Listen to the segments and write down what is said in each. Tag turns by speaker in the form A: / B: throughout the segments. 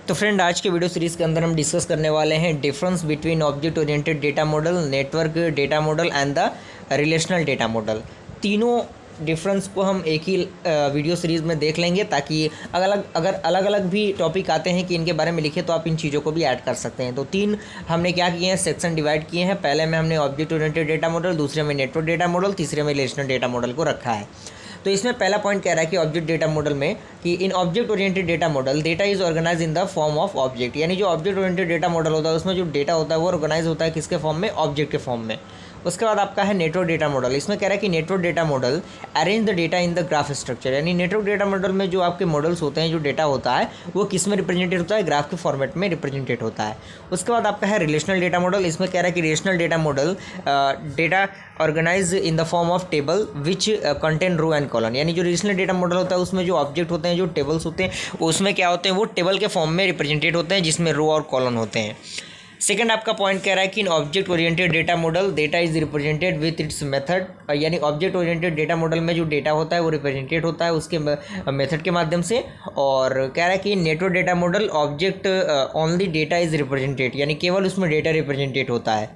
A: तो फ्रेंड, आज के वीडियो सीरीज़ के अंदर हम डिस्कस करने वाले हैं difference between object oriented data model, network data model and the relational data model. तीनों डिफरेंस को हम एक ही वीडियो सीरीज़ में देख लेंगे, ताकि अगर अलग अलग भी टॉपिक आते हैं कि इनके बारे में लिखे तो आप इन चीज़ों को भी ऐड कर सकते हैं। तो तीन हमने क्या किए हैं, सेक्शन डिवाइड किए हैं। पहले में हमने ऑब्जेक्ट ओरिएंटेड डेटा मॉडल, दूसरे में नेटवर्क डेटा मॉडल, तीसरे में रिलेशनल डेटा मॉडल को रखा है। तो इसमें पहला पॉइंट कह रहा है कि ऑब्जेक्ट डेटा मॉडल में कि in object oriented data model data is organised in the form of object. यानी जो ऑब्जेक्ट ओरिएंटेड डेटा मॉडल होता है उसमें जो डेटा होता है वो ऑर्गेनाइज होता है किसके फॉर्म में, ऑब्जेक्ट के फॉर्म में। उसके बाद आपका है नेटवर्क डेटा मॉडल। इसमें कह रहा है कि network data model arrange the data in the graph structure. यानी नेटवर्क डेटा मॉडल में जो आपके मॉडल्स होते हैं, जो डेटा होता है वो किस में रिप्रेजेंटेड होता है, ग्राफ के फॉर्मेट में रिप्रेजेंटेड होता है। उसके बाद आपका है रिलेशनल डेटा मॉडल। इसमें कह रहा है कि relational data model data organize in the form of table which contain row and column. यानी जो रिलेशनल डेटा मॉडल होता है उसमें जो ऑब्जेक्ट होते हैं, जो टेबल्स होते हैं, उसमें क्या होते हैं, वो टेबल के फॉर्म में रिप्रेजेंटेड होते हैं जिसमें रो और कॉलम होते हैं। सेकंड आपका पॉइंट कह रहा है कि in object oriented data model data is represented with its method. यानी ऑब्जेक्ट ओरिएंटेड डेटा मॉडल में जो डेटा होता है वो रिप्रेजेंटेड होता है उसके मेथड के माध्यम से। और कह रहा है कि network data model object only data is represented, यानी केवल उसमें डेटा रिप्रेजेंटेड होता है।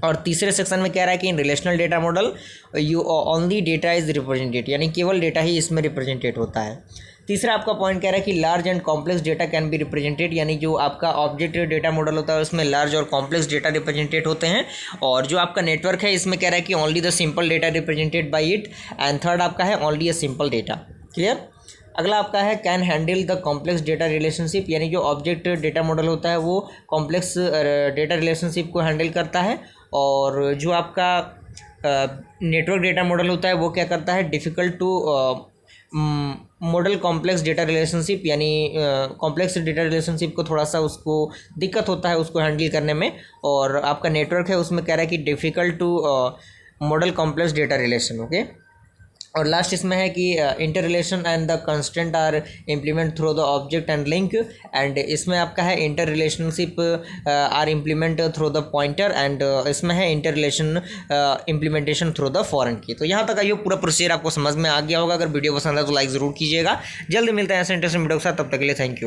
A: और तीसरे सेक्शन में कह रहा है कि in relational data model you only data is represented, यानी केवल डेटा ही इसमें रिप्रेजेंटेड होता है। तीसरा आपका पॉइंट कह रहा है कि large and complex data can be represented. यानी जो आपका ऑब्जेक्ट डेटा मॉडल होता है उसमें लार्ज और कॉम्प्लेक्स डेटा रिप्रेजेंटेड होते हैं। और जो आपका नेटवर्क है इसमें कह रहा है कि only the simple data represented by it. And third आपका है only a simple data. Clear. अगला आपका है can handle the complex data relationship. यानी जो ऑब्जेक्ट डेटा मॉडल होता है वो कॉम्प्लेक्स डेटा रिलेशनशिप को हैंडल करता है। और जो आपका नेटवर्क डेटा मॉडल होता है वो क्या करता है, difficult to model complex data relationship. यानी कॉम्प्लेक्स डेटा रिलेशनशिप को थोड़ा सा उसको दिक्कत होता है उसको हैंडल करने में। और आपका नेटवर्क है उसमें कह रहा है कि difficult to model complex data relation. Okay. और लास्ट इसमें है कि inter relation and the constant are implement through the object and link. And इसमें आपका है inter relationship are implement through the pointer. And इसमें है inter relation implementation through the foreign key. तो यहाँ तक आइए पूरा प्रोसीजर आपको समझ में आ गया होगा। अगर वीडियो पसंद है तो लाइक ज़रूर कीजिएगा। जल्द मिलते हैं ऐसे इंटरेस्टिंग वीडियो के साथ, तब तक के लिए थैंक यू।